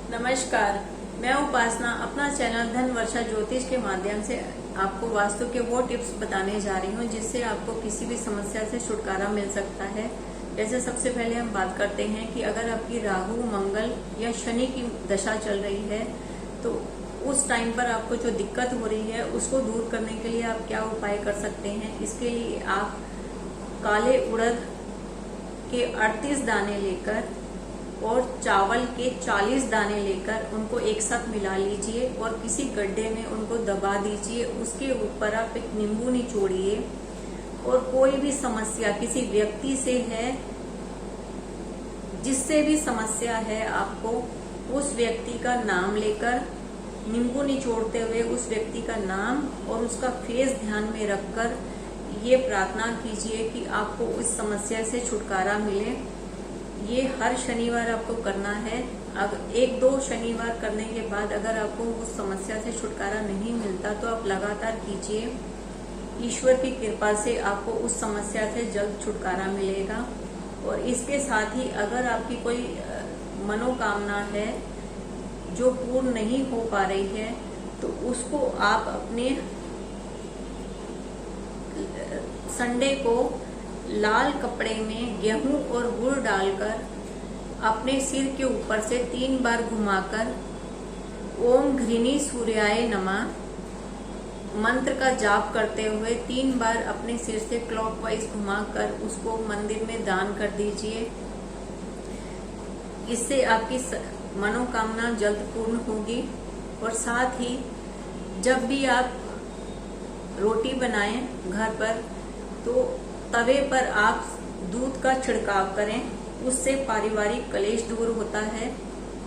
नमस्कार, मैं उपासना अपना चैनल धन वर्षा ज्योतिष के माध्यम से आपको वास्तु के वो टिप्स बताने जा रही हूँ जिससे आपको किसी भी समस्या से छुटकारा मिल सकता है। जैसे सबसे पहले हम बात करते हैं कि अगर आपकी राहु, मंगल या शनि की दशा चल रही है तो उस टाइम पर आपको जो दिक्कत हो रही है उसको दूर करने के लिए आप क्या उपाय कर सकते हैं। इसके लिए आप काले उड़द के 38 दाने लेकर और चावल के 40 दाने लेकर उनको एक साथ मिला लीजिए और किसी गड्ढे में उनको दबा दीजिए। उसके ऊपर आप एक नींबू निचोड़िए और कोई भी समस्या किसी व्यक्ति से है, जिससे भी समस्या है, आपको उस व्यक्ति का नाम लेकर नींबू निचोड़ते हुए उस व्यक्ति का नाम और उसका फेस ध्यान में रखकर ये प्रार्थना कीजिए कि आपको उस समस्या से छुटकारा मिले। ये हर शनिवार आपको करना है। अब 1-2 शनिवार करने के बाद अगर आपको उस समस्या से छुटकारा नहीं मिलता तो आप लगातार कीजिए। ईश्वर की कृपा से आपको उस समस्या से जल्द छुटकारा मिलेगा। और इसके साथ ही अगर आपकी कोई मनोकामना है जो पूर्ण नहीं हो पा रही है तो उसको आप अपने संडे को लाल कपड़े में गेहूं और गुड़ डालकर अपने सिर के ऊपर से 3 बार घुमाकर ओम घृणी सूर्याय नमः मंत्र का जाप करते हुए 3 बार अपने सिर से क्लॉकवाइज घुमाकर उसको मंदिर में दान कर दीजिए। इससे आपकी मनोकामना जल्द पूर्ण होगी। और साथ ही जब भी आप रोटी बनाएं घर पर तो तवे पर आप दूध का छिड़काव करें, उससे पारिवारिक कलेश दूर होता है।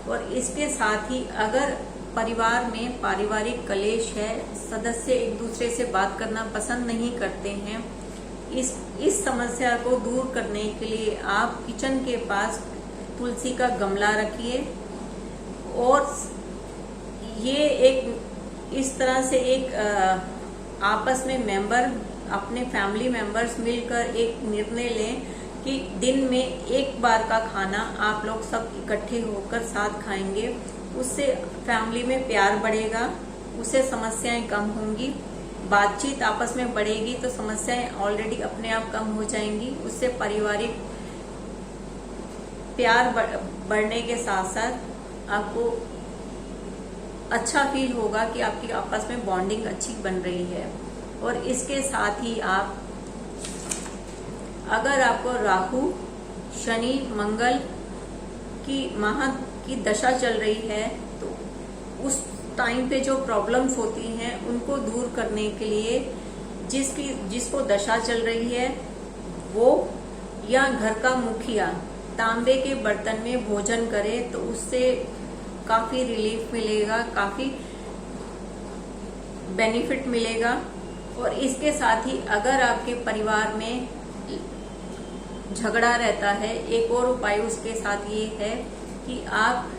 और इसके साथ ही अगर परिवार में पारिवारिक कलेश है, सदस्य एक दूसरे से बात करना पसंद नहीं करते हैं, इस समस्या को दूर करने के लिए आप किचन के पास तुलसी का गमला रखिए और ये एक इस तरह से एक आपस में अपने फैमिली मेंबर्स मिलकर एक निर्णय लें कि दिन में एक बार का खाना आप लोग सब इकट्ठे होकर साथ खाएंगे। उससे फैमिली में प्यार बढ़ेगा, उससे समस्याएं कम होंगी, बातचीत आपस में बढ़ेगी तो समस्याएं ऑलरेडी अपने आप कम हो जाएंगी। उससे पारिवारिक प्यार बढ़ने के साथ साथ आपको अच्छा फील होगा कि आपकी आपस में बॉन्डिंग अच्छी बन रही है। और इसके साथ ही आप अगर आपको राहु, शनि, मंगल की दशा चल रही है तो उस टाइम पे जो प्रॉब्लम्स होती हैं उनको दूर करने के लिए जिसको दशा चल रही है वो या घर का मुखिया तांबे के बर्तन में भोजन करे तो उससे काफी रिलीफ मिलेगा, काफी बेनिफिट मिलेगा। और इसके साथ ही अगर आपके परिवार में झगड़ा रहता है, एक और उपाय उसके साथ ये है कि आप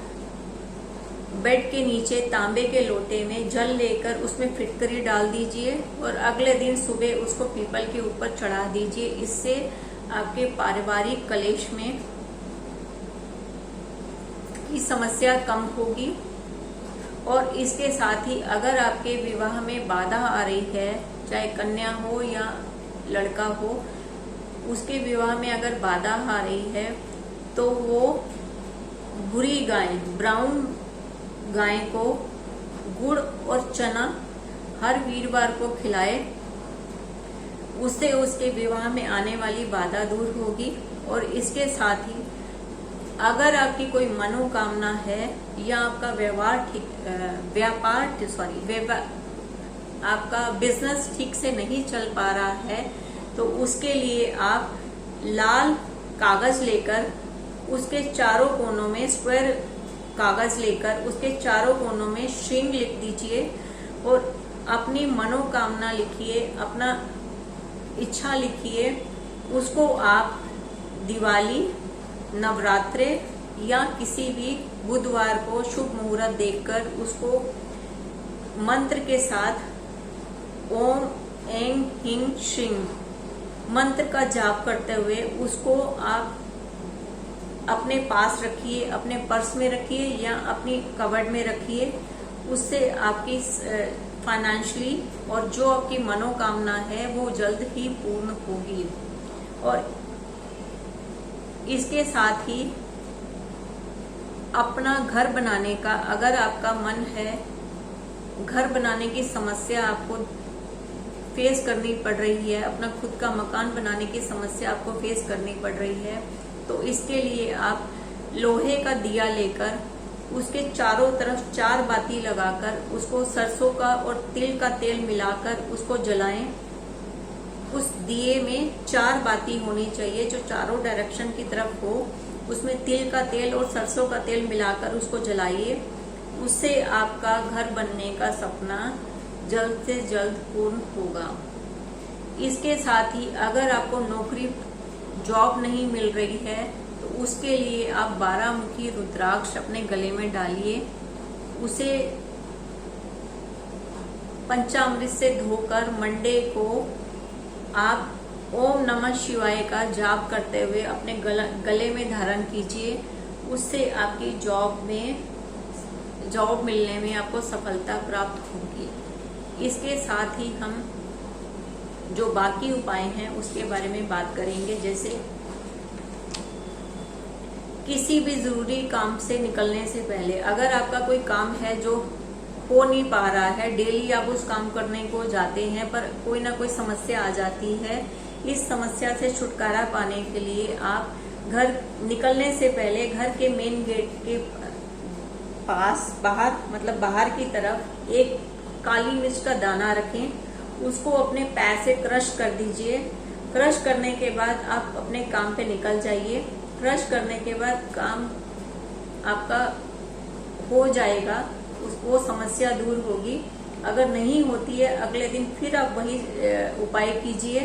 बेड के नीचे तांबे के लोटे में जल लेकर उसमें फिटकरी डाल दीजिए और अगले दिन सुबह उसको पीपल के ऊपर चढ़ा दीजिए। इससे आपके पारिवारिक कलेश में की समस्या कम होगी। और इसके साथ ही अगर आपके विवाह में बाधा आ रही है, चाहे कन्या हो या लड़का हो, उसके विवाह में अगर बाधा आ रही है तो वो भूरी गाय, ब्राउन गाय को गुड़ और चना हर वीरवार को खिलाए। उससे उसके विवाह में आने वाली बाधा दूर होगी। और इसके साथ ही अगर आपकी कोई मनोकामना है या आपका आपका बिजनेस ठीक से नहीं चल पा रहा है तो उसके लिए आप लाल कागज लेकर उसके चारों कोनों में स्क्वायर कागज लेकर उसके चारों कोनों में श्रींग लिख दीजिए और अपनी मनोकामना लिखिए, अपना इच्छा लिखिए। उसको आप दिवाली, नवरात्रे या किसी भी बुधवार को शुभ मुहूर्त देखकर उसको मंत्र के साथ ओम ऐं ह्रीं श्रीं मंत्र का जाप करते हुए उसको आप अपने पास रखिए, अपने पर्स में रखिए या अपनी कबर्ड में रखिए। उससे आपकी फाइनेंशियली और जो आपकी मनोकामना है वो जल्द ही पूर्ण होगी। और इसके साथ ही अपना घर बनाने का, अगर आपका मन है, घर बनाने की समस्या आपको फेस करनी पड़ रही है, अपना खुद का मकान बनाने की समस्या आपको फेस करनी पड़ रही है, तो इसके लिए आप लोहे का दिया लेकर उसके चारों तरफ 4 बाती लगाकर उसको सरसों का और तिल का तेल मिलाकर उसको जलाएं। उस दिए में 4 बाती होनी चाहिए जो चारों डायरेक्शन की तरफ हो। उसमें तिल का तेल और सरसों का तेल मिलाकर उसको जलाइए। उससे आपका घर बनने का सपना जल्द से जल्द पूर्ण होगा। इसके साथ ही अगर आपको नौकरी, जॉब नहीं मिल रही है तो उसके लिए आप 12 मुखी रुद्राक्ष अपने गले में डालिए। उसे पंचामृत से धोकर मंडे को आप ओम नमः शिवाय का जाप करते हुए अपने गले में धारण कीजिए। उससे आपकी जॉब मिलने में आपको सफलता प्राप्त होगी। इसके साथ ही हम जो बाकी उपाय हैं उसके बारे में बात करेंगे। जैसे किसी भी जरूरी काम से निकलने से पहले, अगर आपका कोई काम है जो हो नहीं पा रहा है, डेली आप उस काम करने को जाते हैं पर कोई ना कोई समस्या आ जाती है, इस समस्या से छुटकारा पाने के लिए आप घर निकलने से पहले घर के मेन गेट के पास बाहर की तरफ एक काली मिर्च का दाना रखें। उसको अपने पैर से क्रश कर दीजिए। क्रश करने के बाद आप अपने काम पे निकल जाइए। क्रश करने के बाद काम आपका हो जाएगा, वो समस्या दूर होगी। अगर नहीं होती है अगले दिन फिर आप वही उपाय कीजिए।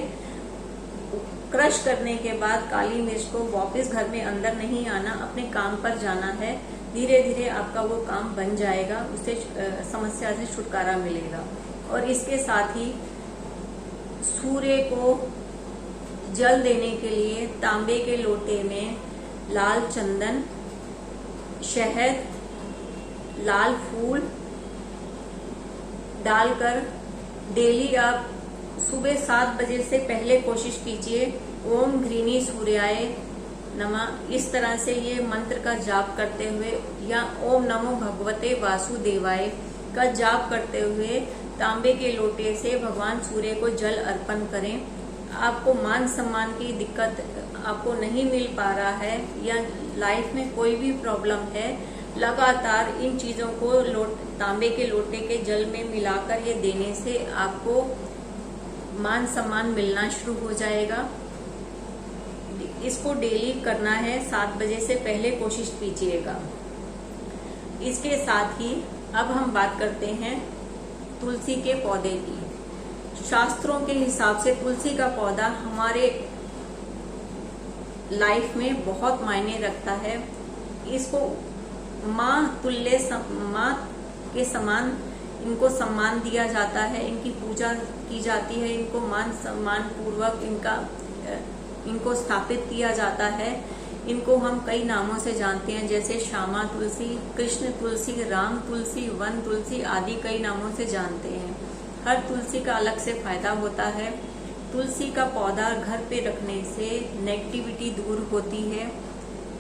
क्रश करने के बाद काली मिर्च को वापस घर में अंदर नहीं आना, अपने काम पर जाना है। धीरे धीरे आपका वो काम बन जाएगा, उससे समस्या से छुटकारा मिलेगा। और इसके साथ ही सूर्य को जल देने के लिए तांबे के लोटे में लाल चंदन, शहद, लाल फूल डालकर डेली आप सुबह 7 बजे से पहले कोशिश कीजिए ओम घृणी सूर्याय नमः, इस तरह से ये मंत्र का जाप करते हुए या ओम नमो भगवते वासुदेवाय का जाप करते हुए तांबे के लोटे से भगवान सूर्य को जल अर्पण करें। आपको मान सम्मान की दिक्कत आपको नहीं मिल पा रहा है या लाइफ में कोई भी प्रॉब्लम है, लगातार इन चीजों को तांबे के लोटे के जल में मिलाकर ये देने से आपको मान सम्मान मिलना शुरू हो जाएगा। इसको डेली करना है, 7 बजे से पहले कोशिश कीजिएगा। इसके साथ ही अब हम बात करते हैं तुलसी के पौधे की। शास्त्रों के हिसाब से तुलसी का पौधा हमारे लाइफ में बहुत मायने रखता है। इसको माँ के समान इनको सम्मान दिया जाता है, इनकी पूजा की जाती है, इनको मान सम्मान पूर्वक इनको स्थापित किया जाता है। इनको हम कई नामों से जानते हैं, जैसे श्यामा तुलसी, कृष्ण तुलसी, राम तुलसी, वन तुलसी आदि कई नामों से जानते हैं। हर तुलसी का अलग से फायदा होता है। तुलसी का पौधा घर पे रखने से नेगेटिविटी दूर होती है।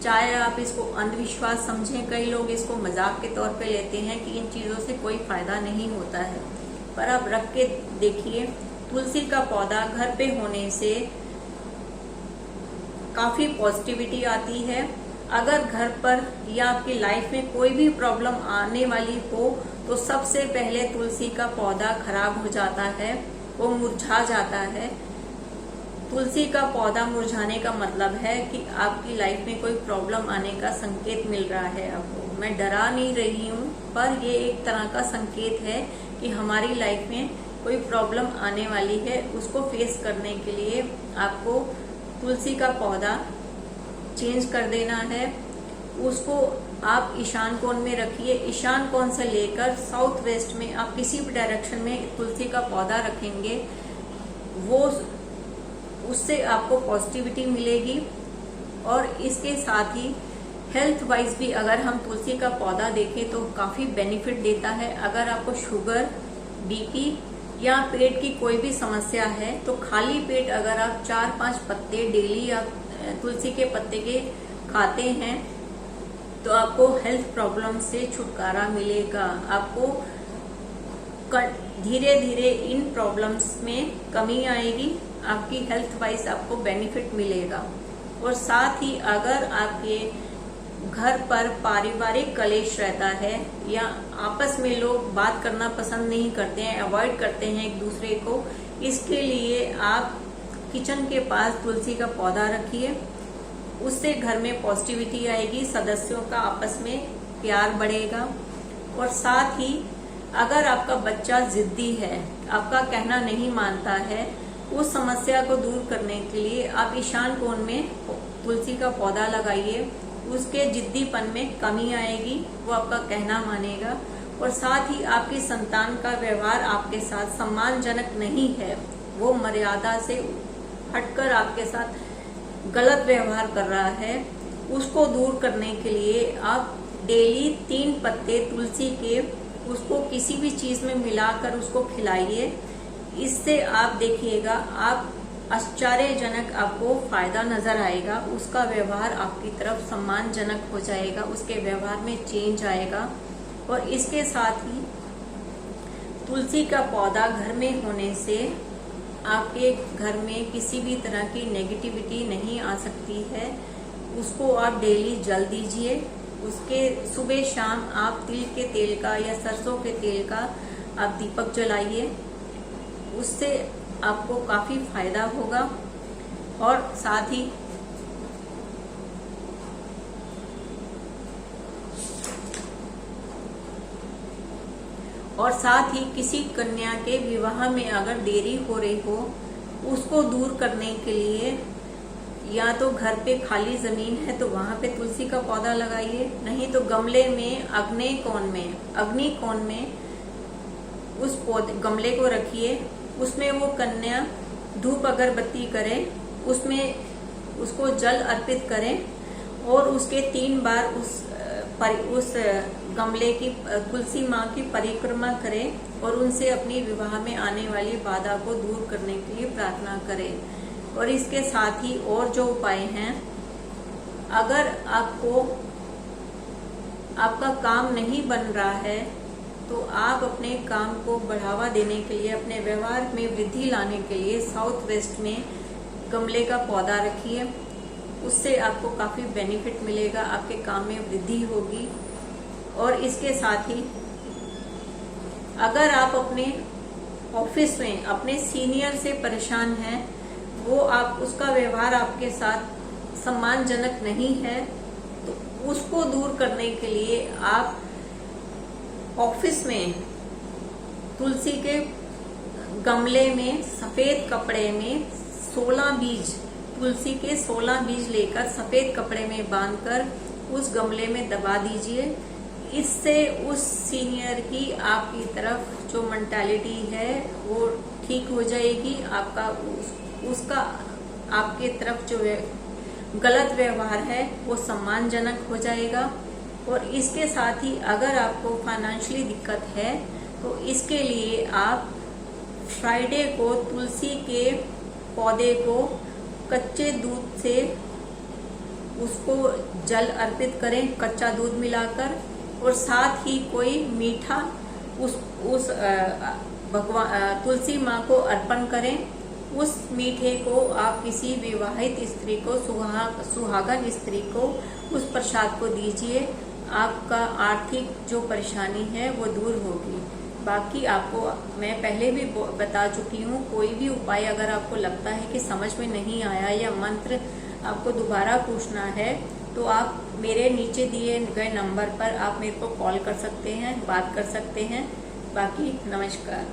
चाहे आप इसको अंधविश्वास समझें, कई लोग इसको मजाक के तौर पे लेते हैं कि इन चीजों से कोई फायदा नहीं होता है, पर आप रख के देखिए। तुलसी का पौधा घर पे होने से काफी पॉजिटिविटी आती है। अगर घर पर या आपकी लाइफ में कोई भी प्रॉब्लम आने वाली हो तो सबसे पहले तुलसी का पौधा खराब हो जाता है, वो मुरझा जाता है। तुलसी का पौधा मुरझाने का मतलब है कि आपकी लाइफ में कोई प्रॉब्लम आने का संकेत मिल रहा है आपको। मैं डरा नहीं रही हूँ, पर ये एक तरह का संकेत है कि हमारी लाइफ में कोई प्रॉब्लम आने वाली है। उसको फेस करने के लिए आपको तुलसी का पौधा चेंज कर देना है। उसको आप ईशान कोण में रखिए। ईशान कोण से लेकर साउथ वेस्ट में आप किसी भी डायरेक्शन में तुलसी का पौधा रखेंगे, वो उससे आपको पॉजिटिविटी मिलेगी। और इसके साथ ही हेल्थ वाइज भी अगर हम तुलसी का पौधा देखें तो काफी बेनिफिट देता है। अगर आपको शुगर, बीपी या पेट की कोई भी समस्या है तो खाली पेट अगर आप 4-5 पत्ते डेली आप तुलसी के पत्ते के खाते हैं तो आपको हेल्थ प्रॉब्लम से छुटकारा मिलेगा। आपको धीरे धीरे इन प्रॉब्लम्स में कमी आएगी, आपकी हेल्थ वाइज आपको बेनिफिट मिलेगा। और साथ ही अगर आपके घर पर पारिवारिक कलेश रहता है या आपस में लोग बात करना पसंद नहीं करते हैं, अवॉइड करते हैं एक दूसरे को, इसके लिए आप किचन के पास तुलसी का पौधा रखिए। उससे घर में पॉजिटिविटी आएगी, सदस्यों का आपस में प्यार बढ़ेगा। और साथ ही अगर आपका बच्चा जिद्दी है, आपका कहना नहीं मानता है, उस समस्या को दूर करने के लिए आप ईशान कोण में तुलसी का पौधा लगाइए। उसके जिद्दीपन में कमी आएगी, वो आपका कहना मानेगा। और साथ ही आपकी संतान का व्यवहार आपके साथ सम्मानजनक नहीं है, वो मर्यादा से हटकर आपके साथ गलत व्यवहार कर रहा है, उसको दूर करने के लिए आप डेली 3 पत्ते तुलसी के उसको किसी भी चीज में मिलाकर उसको खिलाइए। इससे आप देखिएगा आप आश्चर्यजनक आपको फायदा नजर आएगा। उसका व्यवहार आपकी तरफ सम्मानजनक हो जाएगा, उसके व्यवहार में चेंज आएगा। और इसके साथ ही तुलसी का पौधा घर में होने से आपके घर में किसी भी तरह की नेगेटिविटी नहीं आ सकती है। उसको आप डेली जल दीजिए। उसके सुबह शाम आप तिल के तेल का या सरसों के तेल का आप दीपक जलाइए, उससे आपको काफी फायदा होगा। और साथ ही किसी कन्या के विवाह में अगर देरी हो रही हो, उसको दूर करने के लिए या तो घर पे खाली जमीन है तो वहां पे तुलसी का पौधा लगाइए, नहीं तो गमले में अग्नि कोण में उस गमले को रखिए। उसमें वो कन्या धूप अगरबत्ती करे, उसमें उसको जल अर्पित करें और उसके 3 बार उस गमले की तुलसी माँ की परिक्रमा करें और उनसे अपनी विवाह में आने वाली बाधा को दूर करने के लिए प्रार्थना करें। और इसके साथ ही और जो उपाय हैं, अगर आपका काम नहीं बन रहा है तो आप अपने काम को बढ़ावा देने के लिए, अपने व्यवहार में वृद्धि लाने के लिए साउथ वेस्ट में गमले का पौधा रखिए। उससे आपको काफी बेनिफिट मिलेगा, आपके काम में वृद्धि होगी। और इसके साथ ही अगर आप अपने ऑफिस में अपने सीनियर से परेशान हैं, वो उसका व्यवहार आपके साथ सम्मानजनक नहीं है, तो उसको दूर करने के लिए आप ऑफिस में तुलसी के गमले में सफेद कपड़े में 16 बीज, तुलसी के 16 बीज लेकर सफेद कपड़े में बांधकर उस गमले में दबा दीजिए। इससे उस सीनियर की आपकी तरफ जो मेंटालिटी है वो ठीक हो जाएगी। उसका आपके तरफ जो गलत व्यवहार है वो सम्मानजनक हो जाएगा। और इसके साथ ही अगर आपको फाइनेंशियली दिक्कत है तो इसके लिए आप फ्राइडे को तुलसी के पौधे को कच्चे दूध से उसको जल अर्पित करें, कच्चा दूध मिलाकर, और साथ ही कोई मीठा उस तुलसी माँ को अर्पण करें। उस मीठे को आप किसी विवाहित स्त्री को, सुहागन स्त्री को उस प्रसाद को दीजिए। आपका आर्थिक जो परेशानी है वो दूर होगी। बाकी आपको मैं पहले भी बता चुकी हूँ, कोई भी उपाय अगर आपको लगता है कि समझ में नहीं आया या मंत्र आपको दोबारा पूछना है तो आप मेरे नीचे दिए गए नंबर पर आप मेरे को कॉल कर सकते हैं, बात कर सकते हैं। बाकी नमस्कार।